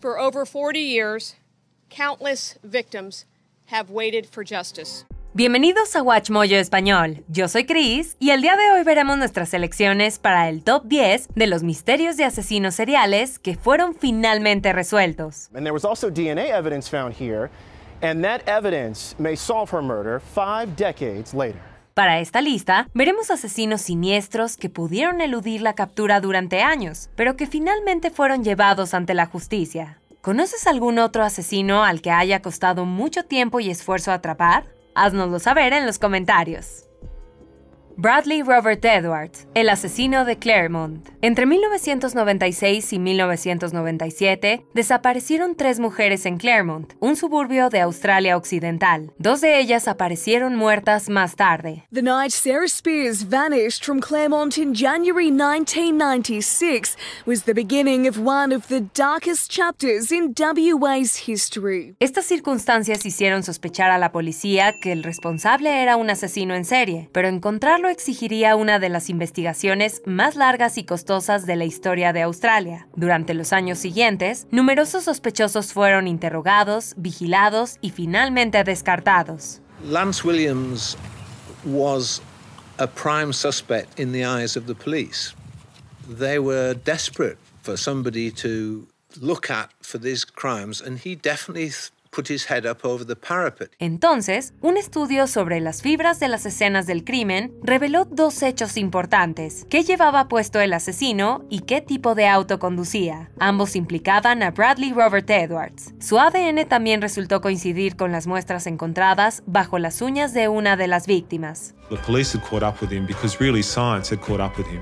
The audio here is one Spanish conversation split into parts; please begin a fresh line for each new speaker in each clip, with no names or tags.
For over 40 years, countless victims have waited for justice.
Bienvenidos a WatchMojo Español, yo soy Chris y el día de hoy veremos nuestras selecciones para el top 10 de los misterios de asesinos seriales que fueron finalmente resueltos.
And there was also DNA evidence found here, and that evidence may solve her murder 5 decades later.
Para esta lista, veremos asesinos siniestros que pudieron eludir la captura durante años, pero que finalmente fueron llevados ante la justicia. ¿Conoces algún otro asesino al que haya costado mucho tiempo y esfuerzo atrapar? Haznoslo saber en los comentarios. Bradley Robert Edwards, el asesino de Claremont. Entre 1996 y 1997, desaparecieron 3 mujeres en Claremont, un suburbio de Australia Occidental. 2 de ellas aparecieron muertas más tarde.
The night Sarah Spears vanished from Claremont in January 1996 was the beginning of one of the darkest chapters in WA's history.
Estas circunstancias hicieron sospechar a la policía que el responsable era un asesino en serie, pero encontrarlo exigiría una de las investigaciones más largas y costosas de la historia de Australia. Durante los años siguientes, numerosos sospechosos fueron interrogados, vigilados y finalmente descartados.
Lance Williams was a prime suspect in the eyes of the police. They were desperate for somebody to look at for these crimes, and he definitely put his head up over the parapet.
Entonces, un estudio sobre las fibras de las escenas del crimen reveló 2 hechos importantes: qué llevaba puesto el asesino y qué tipo de auto conducía. Ambos implicaban a Bradley Robert Edwards. Su ADN también resultó coincidir con las muestras encontradas bajo las uñas de una de las víctimas.
The police had caught up with him because really science had caught up with him.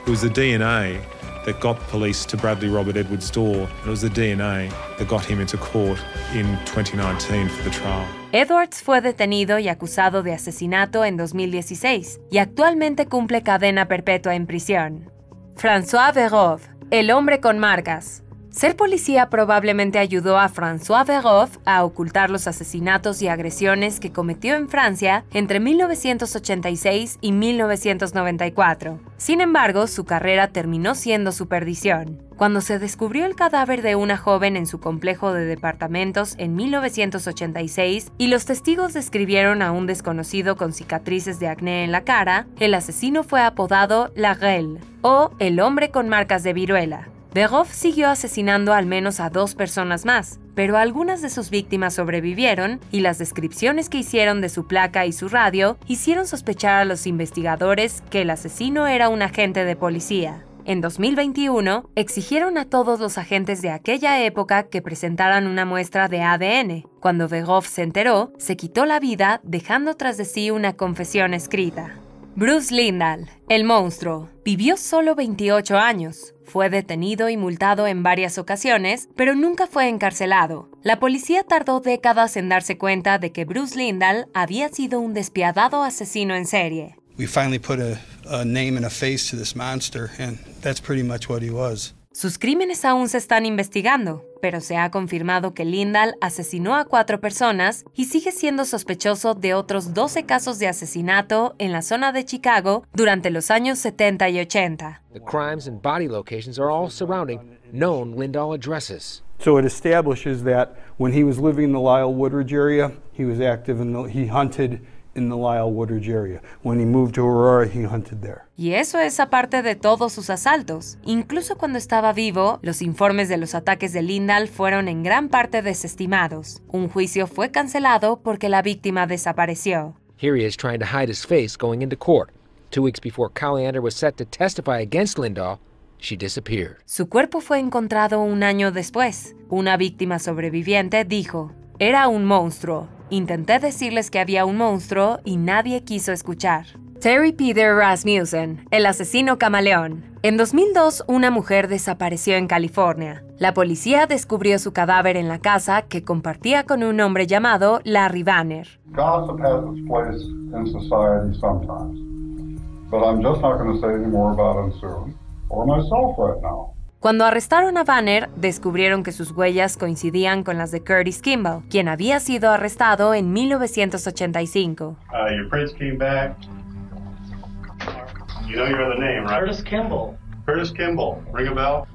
It was the DNA that got police to Bradley Robert Edwards' door. It was the DNA that got him into court in 2019 for the trial.
Edwards fue detenido y acusado de asesinato en 2016 y actualmente cumple cadena perpetua en prisión. François Verhoeven, el hombre con marcas. Ser policía probablemente ayudó a François Verhoeven a ocultar los asesinatos y agresiones que cometió en Francia entre 1986 y 1994. Sin embargo, su carrera terminó siendo su perdición. Cuando se descubrió el cadáver de una joven en su complejo de departamentos en 1986 y los testigos describieron a un desconocido con cicatrices de acné en la cara, el asesino fue apodado La Grêle, o el hombre con marcas de viruela. Verhoeven siguió asesinando al menos a 2 personas más, pero algunas de sus víctimas sobrevivieron y las descripciones que hicieron de su placa y su radio hicieron sospechar a los investigadores que el asesino era un agente de policía. En 2021, exigieron a todos los agentes de aquella época que presentaran una muestra de ADN. Cuando Verhoeven se enteró, se quitó la vida dejando tras de sí una confesión escrita. Bruce Lindahl, el monstruo, vivió solo 28 años. Fue detenido y multado en varias ocasiones, pero nunca fue encarcelado. La policía tardó décadas en darse cuenta de que Bruce Lindahl había sido un despiadado asesino en serie.
We finally put a name and a face to this monster, and that's pretty much what he was.
Sus crímenes aún se están investigando, pero se ha confirmado que Lindahl asesinó a 4 personas y sigue siendo sospechoso de otros 12 casos de asesinato en la zona de Chicago durante los años 70 y 80.
The crimes and body locations are all surrounding known Lindahl addresses.
So it establishes that when he was living in the Lyle Woodridge area, he was active he hunted in the Lyle Woodridge area. When he moved to Aurora, he hunted there.
Y eso es aparte de todos sus asaltos. Incluso cuando estaba vivo, los informes de los ataques de Lindahl fueron en gran parte desestimados. Un juicio fue cancelado porque la víctima desapareció.
Here he is trying to hide his face going into court. 2 weeks before Callander was set to testify against Lindahl, she disappeared.
Su cuerpo fue encontrado un año después. Una víctima sobreviviente dijo: "Era un monstruo. Intenté decirles que había un monstruo y nadie quiso escuchar". Terry Peter Rasmussen, el asesino camaleón. En 2002, una mujer desapareció en California. La policía descubrió su cadáver en la casa que compartía con un hombre llamado Larry Vanner.
Gossip has its place in society sometimes, but I'm just not going to say any more about it soon, or myself right now.
Cuando arrestaron a Vanner, descubrieron que sus huellas coincidían con las de Curtis Kimball, quien había sido arrestado en 1985.
Your prints came back. You know your other name, right?
Curtis Kimball.
Curtis Kimball. Ring a bell?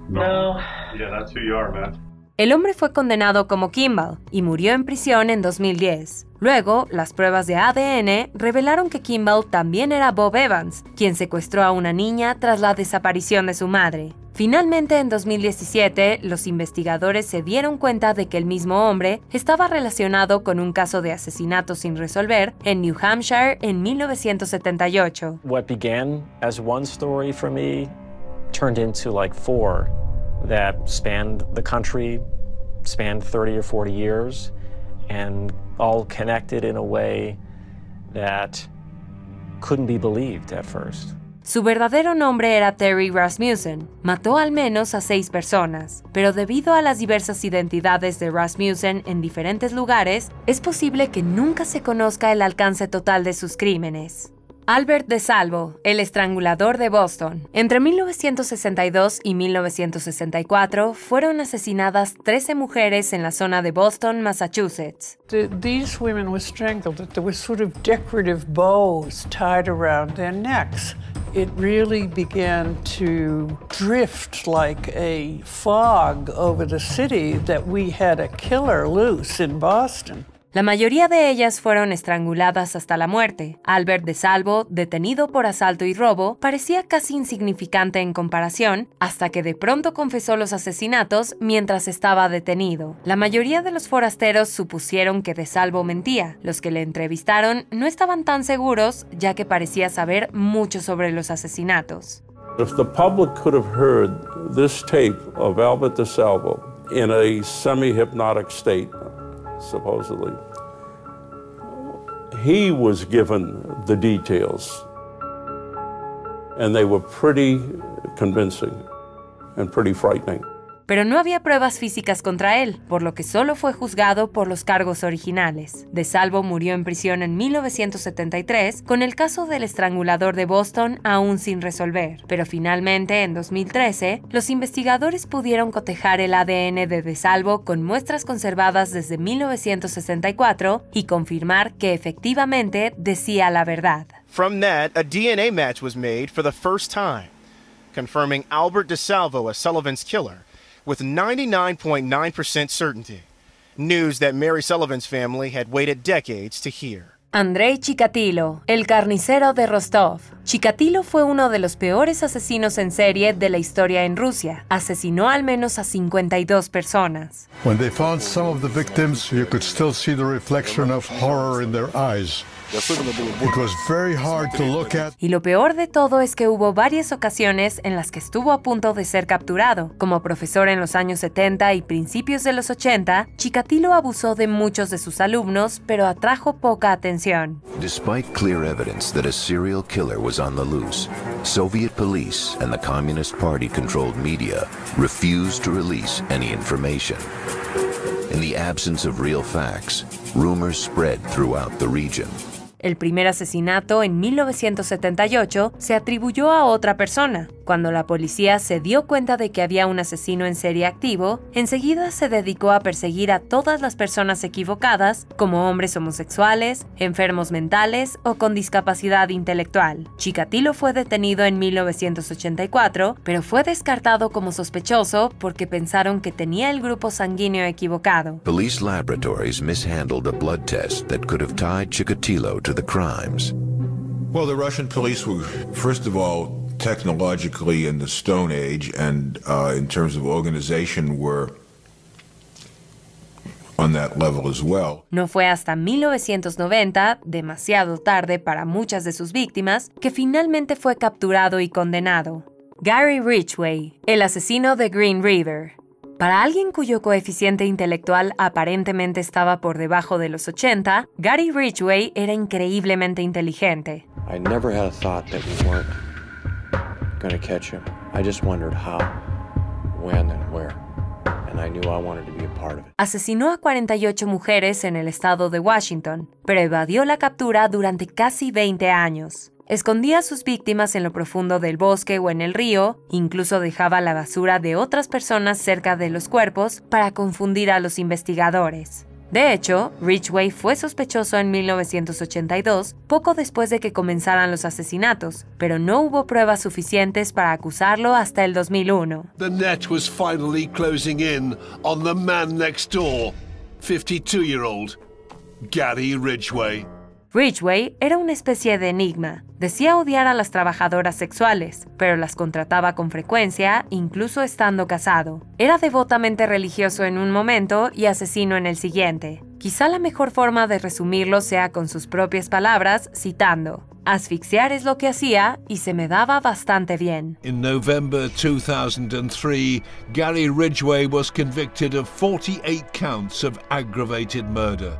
No. Yeah, that's who you are, man.
El hombre fue condenado como Kimball y murió en prisión en 2010. Luego, las pruebas de ADN revelaron que Kimball también era Bob Evans, quien secuestró a una niña tras la desaparición de su madre. Finalmente, en 2017, los investigadores se dieron cuenta de que el mismo hombre estaba relacionado con un caso de asesinato sin resolver en New Hampshire en 1978.
What began as one story for me turned into like four that spanned the country, spanned 30 or 40 years, and all connected in a way that couldn't be believed at first.
Su verdadero nombre era Terry Rasmussen. Mató al menos a 6 personas, pero debido a las diversas identidades de Rasmussen en diferentes lugares, es posible que nunca se conozca el alcance total de sus crímenes. Albert DeSalvo, el estrangulador de Boston. Entre 1962 y 1964 fueron asesinadas 13 mujeres en la zona de Boston, Massachusetts.
These women were strangled. There were sort of decorative bows tied around their necks. It really began to drift like a fog over the city that we had a killer loose in Boston.
La mayoría de ellas fueron estranguladas hasta la muerte. Albert DeSalvo, detenido por asalto y robo, parecía casi insignificante en comparación, hasta que de pronto confesó los asesinatos mientras estaba detenido. La mayoría de los forasteros supusieron que DeSalvo mentía. Los que le entrevistaron no estaban tan seguros, ya que parecía saber mucho sobre los asesinatos.
If the public could have heard this tape of Albert DeSalvo in a semi-hypnotic state, supposedly, he was given the details, and they were pretty convincing and pretty frightening.
Pero no había pruebas físicas contra él, por lo que solo fue juzgado por los cargos originales. DeSalvo murió en prisión en 1973 con el caso del estrangulador de Boston aún sin resolver. Pero finalmente, en 2013, los investigadores pudieron cotejar el ADN de DeSalvo con muestras conservadas desde 1964 y confirmar que efectivamente decía la verdad.
From that, a DNA match was made for the first time, confirming Albert DeSalvo as Sullivan's killer, with 99.9% certainty, news that Mary Sullivan's family had waited decades to hear.
Andrei Chikatilo, el carnicero de Rostov. Chikatilo fue uno de los peores asesinos en serie de la historia en Rusia. Asesinó al menos a 52 personas.
When they found some of the victims, you could still see the reflection of horror in their eyes. It was very hard to look at.
Y lo peor de todo es que hubo varias ocasiones en las que estuvo a punto de ser capturado. Como profesor en los años 70 y principios de los 80, Chikatilo abusó de muchos de sus alumnos, pero atrajo poca atención.
Despite clear evidence that a serial killer was on the loose, Soviet police and the Communist Party-controlled media refused to release any information. In the absence of real facts, rumors spread throughout the region.
El primer asesinato, en 1978, se atribuyó a otra persona. Cuando la policía se dio cuenta de que había un asesino en serie activo, enseguida se dedicó a perseguir a todas las personas equivocadas, como hombres homosexuales, enfermos mentales o con discapacidad intelectual. Chikatilo fue detenido en 1984, pero fue descartado como sospechoso porque pensaron que tenía el grupo sanguíneo equivocado.
Police laboratories mishandled a blood test that could have tied Chikatilo to the crimes.
Well, the Russian police were, first of all, technologically in the Stone Age, and in terms of organization were on that level as well.
No fue hasta 1990, demasiado tarde para muchas de sus víctimas, que finalmente fue capturado y condenado. Gary Ridgway, el asesino de Green River. Para alguien cuyo coeficiente intelectual aparentemente estaba por debajo de los 80, Gary Ridgway era increíblemente inteligente.
I never had a thought that we weren't going to catch him. I just wondered how, when, and where. And I knew I wanted to be a part of it.
Asesinó a 48 mujeres en el estado de Washington, pero evadió la captura durante casi 20 años. Escondía a sus víctimas en lo profundo del bosque o en el río, incluso dejaba la basura de otras personas cerca de los cuerpos para confundir a los investigadores. De hecho, Ridgway fue sospechoso en 1982, poco después de que comenzaran los asesinatos, pero no hubo pruebas suficientes para acusarlo hasta el 2001.
The net was finally closing in on the man next door, 52-year-old Gary Ridgway.
Ridgway era una especie de enigma. Decía odiar a las trabajadoras sexuales, pero las contrataba con frecuencia, incluso estando casado. Era devotamente religioso en un momento y asesino en el siguiente. Quizá la mejor forma de resumirlo sea con sus propias palabras, citando: "Asfixiar es lo que hacía y se me daba bastante bien".
In November 2003, Gary Ridgway was convicted of 48 counts of aggravated murder.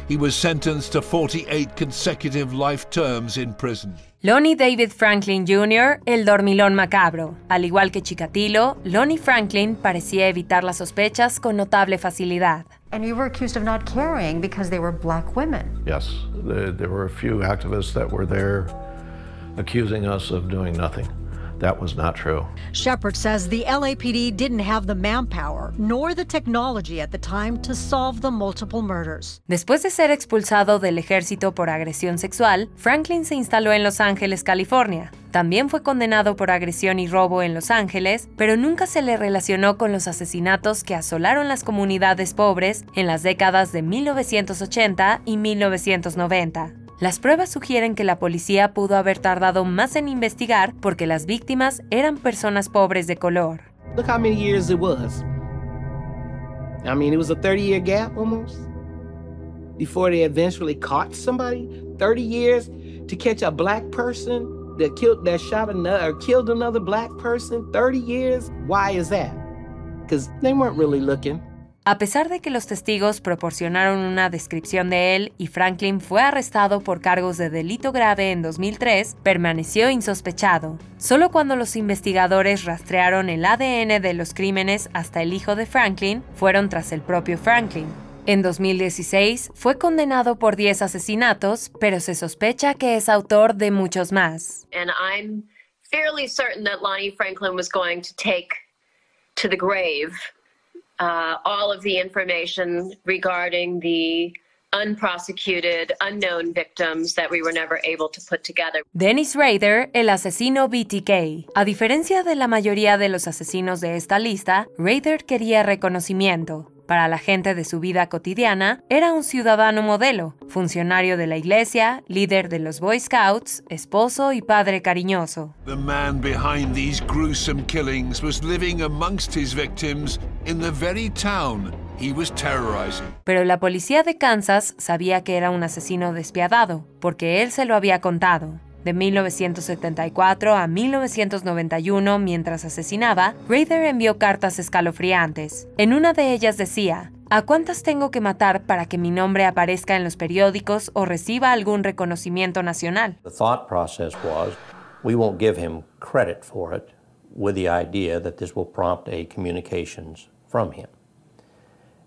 He was sentenced to 48 consecutive life terms in prison.
Lonnie David Franklin Jr., el dormilón macabro. Al igual que Chikatilo, Lonnie Franklin parecía evitar las sospechas con notable facilidad.
And you were accused of not caring because they were black women.
Yes, there were a few activists that were there accusing us of doing nothing. That was not true.
Shepard says the LAPD didn't have the manpower nor the technology at the time to solve the multiple murders.
Después de ser expulsado del ejército por agresión sexual, Franklin se instaló en Los Ángeles, California. También fue condenado por agresión y robo en Los Ángeles, pero nunca se le relacionó con los asesinatos que asolaron las comunidades pobres en las décadas de 1980 y 1990. Las pruebas sugieren que la policía pudo haber tardado más en investigar porque las víctimas eran personas pobres de color.
Look how many years it was. I mean, it was a 30-year gap almost before they eventually caught somebody. 30 years to catch a black person that killed another black person. 30 years. Why is that? Because they weren't really looking.
A pesar de que los testigos proporcionaron una descripción de él y Franklin fue arrestado por cargos de delito grave en 2003, permaneció insospechado. Solo cuando los investigadores rastrearon el ADN de los crímenes hasta el hijo de Franklin, fueron tras el propio Franklin. En 2016 fue condenado por 10 asesinatos, pero se sospecha que es autor de muchos más.
And I'm fairly certain that Lonnie Franklin was going to take to the grave all of the information regarding the unprosecuted, unknown victims that we were never able to put together.
Dennis Rader, el asesino BTK. A diferencia de la mayoría de los asesinos de esta lista, Rader quería reconocimiento. Para la gente de su vida cotidiana, era un ciudadano modelo, funcionario de la iglesia, líder de los Boy Scouts, esposo y padre cariñoso.
The man behind these gruesome killings was living amongst his victims in the very town he was terrorizing.
Pero la policía de Kansas sabía que era un asesino despiadado, porque él se lo había contado. De 1974 a 1991, mientras asesinaba, Rader envió cartas escalofriantes. En una de ellas decía: ¿a cuántas tengo que matar para que mi nombre aparezca en los periódicos o reciba algún reconocimiento nacional?
The thought process was, we won't give him credit for it, with the idea that this will prompt a communications from him.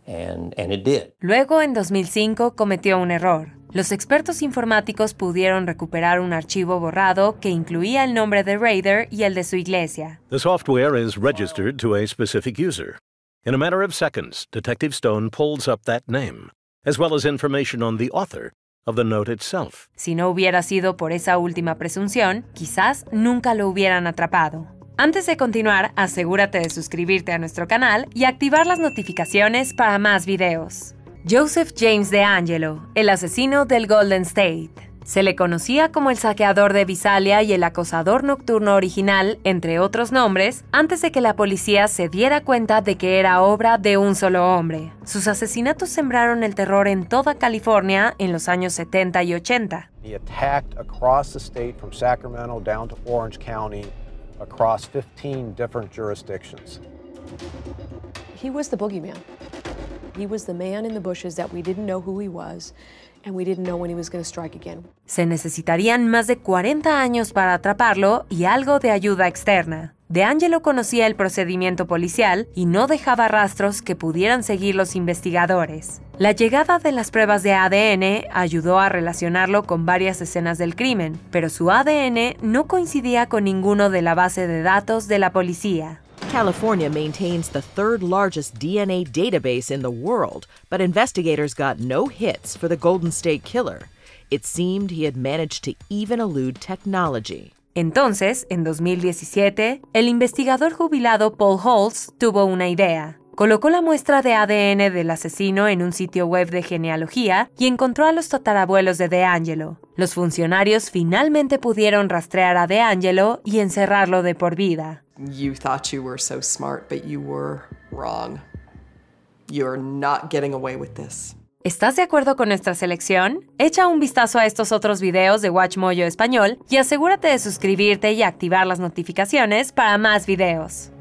And it did.
Luego, en 2005, cometió un error. Los expertos informáticos pudieron recuperar un archivo borrado que incluía el nombre de Rader y el de su iglesia.
The software is registered to a specific user. In a matter of seconds, Detective Stone pulls up that name, as well as information on the author of the note itself.
Si no hubiera sido por esa última presunción, quizás nunca lo hubieran atrapado. Antes de continuar, asegúrate de suscribirte a nuestro canal y activar las notificaciones para más videos. Joseph James DeAngelo, el asesino del Golden State. Se le conocía como el saqueador de Visalia y el acosador nocturno original, entre otros nombres, antes de que la policía se diera cuenta de que era obra de un solo hombre. Sus asesinatos sembraron el terror en toda California en los años 70 y 80.
He attacked across the state from Sacramento down to Orange County, across 15 different jurisdictions.
He was the boogeyman. He was the man in the bushes that we didn't know who he was, and we didn't know when he was going to strike again.
Se necesitarían más de 40 años para atraparlo y algo de ayuda externa. DeAngelo conocía el procedimiento policial y no dejaba rastros que pudieran seguir los investigadores. La llegada de las pruebas de ADN ayudó a relacionarlo con varias escenas del crimen, pero su ADN no coincidía con ninguno de la base de datos de la policía.
California maintains the third largest DNA database in the world, but investigators got no hits for the Golden State Killer. It seemed he had managed to even elude technology.
Entonces, en 2017, el investigador jubilado Paul Holtz tuvo una idea. Colocó la muestra de ADN del asesino en un sitio web de genealogía y encontró a los tatarabuelos de DeAngelo. Los funcionarios finalmente pudieron rastrear a DeAngelo y encerrarlo de por vida.
You thought you were so smart, but you were wrong. You're not getting away with this.
¿Estás de acuerdo con nuestra selección? Echa un vistazo a estos otros videos de WatchMojo Español y asegúrate de suscribirte y activar las notificaciones para más videos.